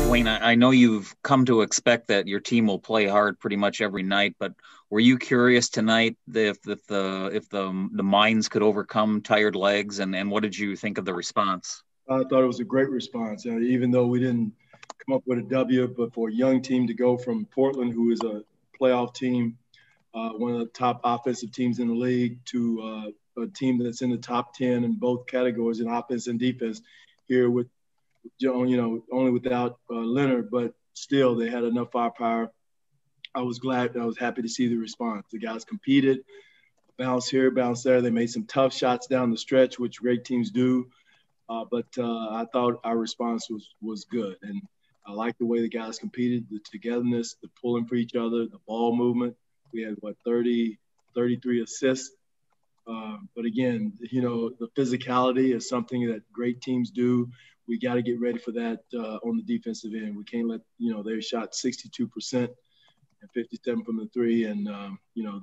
Dwane, I know you've come to expect that your team will play hard pretty much every night, but were you curious tonight if the minds could overcome tired legs, and what did you think of the response? I thought it was a great response. Even though we didn't come up with a W, but for a young team to go from Portland, who is a playoff team, one of the top offensive teams in the league, to a team that's in the top 10 in both categories in offense and defense, here with only without Leonard, but still they had enough firepower. I was happy to see the response. The guys competed, bounce here, bounce there. They made some tough shots down the stretch, which great teams do. But I thought our response was good. And I like the way the guys competed, the togetherness, the pulling for each other, the ball movement. We had, 33 assists. But again, the physicality is something that great teams do. We got to get ready for that on the defensive end. We can't let, they shot 62% and 57 from the three. And,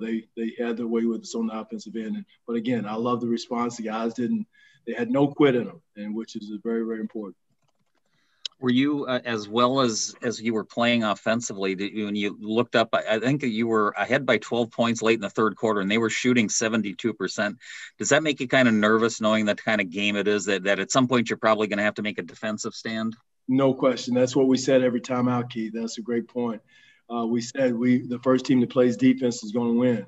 they had their way with us on the offensive end. But again, I love the response. The guys they had no quit in them, and which is very, very important. Were you, as well as you were playing offensively, when you looked up, I think that you were ahead by 12 points late in the third quarter, and they were shooting 72%. Does that make you kind of nervous, knowing that kind of game it is, that at some point you're probably going to have to make a defensive stand? No question. That's what we said every time out, Keith. That's a great point. We said the first team that plays defense is going to win,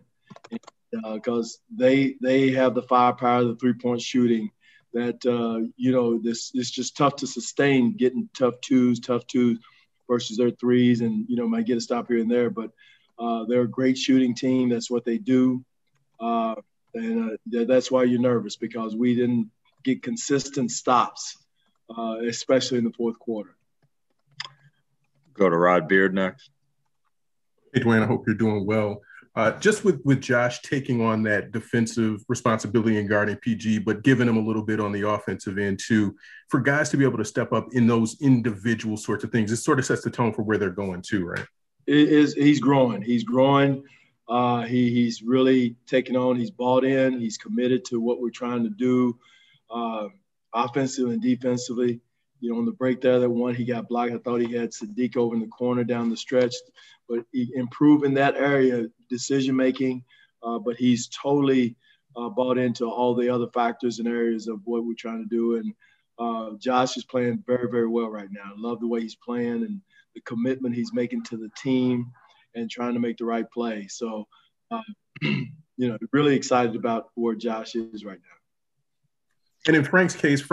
because they have the firepower, the three-point shooting, that, it's just tough to sustain getting tough twos versus their threes, and, might get a stop here and there. But they're a great shooting team. That's what they do. And that's why you're nervous, because we didn't get consistent stops, especially in the fourth quarter. Go to Rod Beard next. Hey, Dwane, I hope you're doing well. Just with Josh taking on that defensive responsibility and guarding PG, but giving him a little bit on the offensive end too, for guys to be able to step up in those individual sorts of things, it sort of sets the tone for where they're going too, right? He's growing. He's growing. He's really taken on. He's bought in. He's committed to what we're trying to do, offensively and defensively. On the break there, that one he got blocked. I thought he had Sadiq over in the corner down the stretch, but he improved in that area, decision-making, but he's totally bought into all the other factors and areas of what we're trying to do. And Josh is playing very, very well right now. I love the way he's playing and the commitment he's making to the team and trying to make the right play. So, really excited about where Josh is right now. And in Frank's case,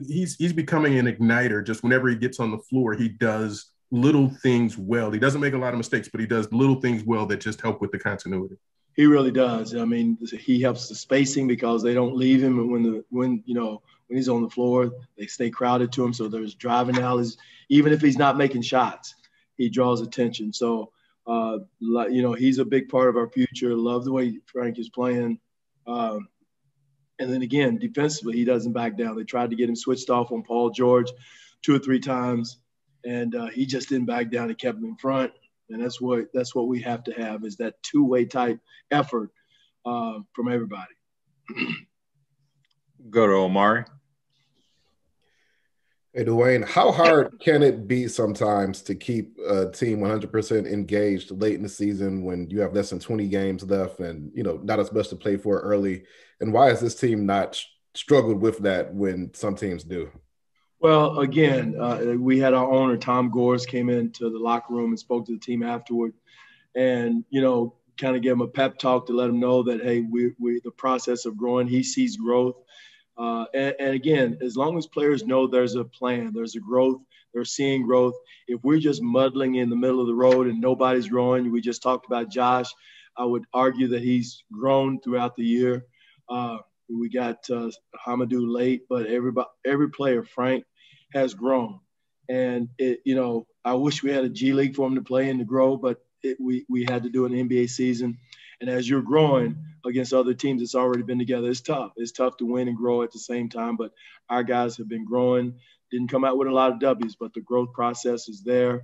he's becoming an igniter. Just whenever he gets on the floor, he does little things well. He doesn't make a lot of mistakes, but he does little things well that just help with the continuity. He really does. I mean, he helps the spacing because they don't leave him when he's on the floor. They stay crowded to him, so there's driving alleys. Even if he's not making shots, he draws attention. So, he's a big part of our future. Love the way Frank is playing. And then again, defensively, he doesn't back down. They tried to get him switched off on Paul George 2 or 3 times, and he just didn't back down. He kept him in front, and that's what we have to have, is that two-way type effort from everybody. Go to Omari. Hey, Dwane, how hard can it be sometimes to keep a team 100% engaged late in the season when you have less than 20 games left and, not as much to play for early? And why has this team not struggled with that when some teams do? Well, again, we had our owner, Tom Gores, came into the locker room and spoke to the team afterward and, kind of gave him a pep talk to let him know that, hey, we the process of growing. He sees growth. And again, as long as players know there's a plan, there's a growth, they're seeing growth. If we're just muddling in the middle of the road and nobody's growing, we just talked about Josh, I would argue that he's grown throughout the year. We got Hamidou late, but every player, Frank, has grown. And, I wish we had a G League for him to play and to grow, but we had to do an NBA season. And as you're growing against other teams that's already been together, it's tough. It's tough to win and grow at the same time. But our guys have been growing, didn't come out with a lot of W's, but the growth process is there,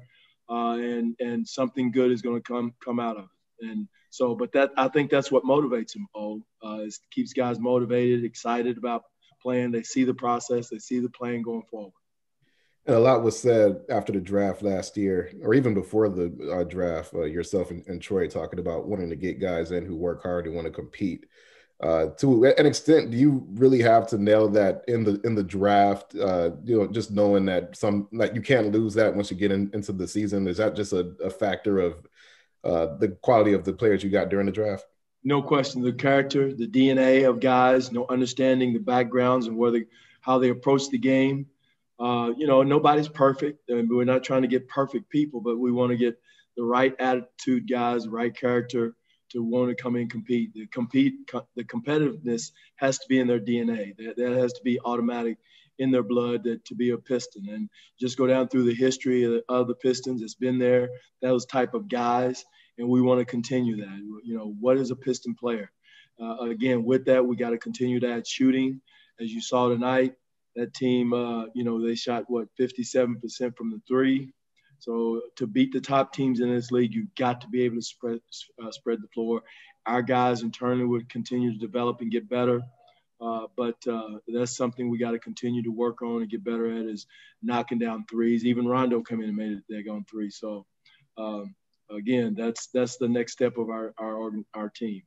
and something good is going to come out of it. And so, but I think that's what motivates them. It keeps guys motivated, excited about playing. They see the process, they see the plan going forward. And a lot was said after the draft last year, or even before the draft, yourself and Troy talking about wanting to get guys in who work hard and want to compete. To an extent, do you really have to nail that in the draft? Just knowing that you can't lose that once you get into the season. Is that just a factor of the quality of the players you got during the draft? No question, the character, the DNA of guys, understanding the backgrounds and how they approach the game. Nobody's perfect, and we're not trying to get perfect people, but we want to get the right attitude guys, the right character to want to come in and compete. The competitiveness has to be in their DNA. That has to be automatic in their blood to be a Piston. And just go down through the history of the Pistons. It's been there, those type of guys, and we want to continue that. What is a Piston player? Again, with that, we got to continue that shooting. As you saw tonight, that team, they shot, 57% from the three. So to beat the top teams in this league, you've got to be able to spread the floor. Our guys internally would continue to develop and get better. But that's something we got to continue to work on and get better at, is knocking down threes. Even Rondo came in and made a daggone three. So, again, that's the next step of our team.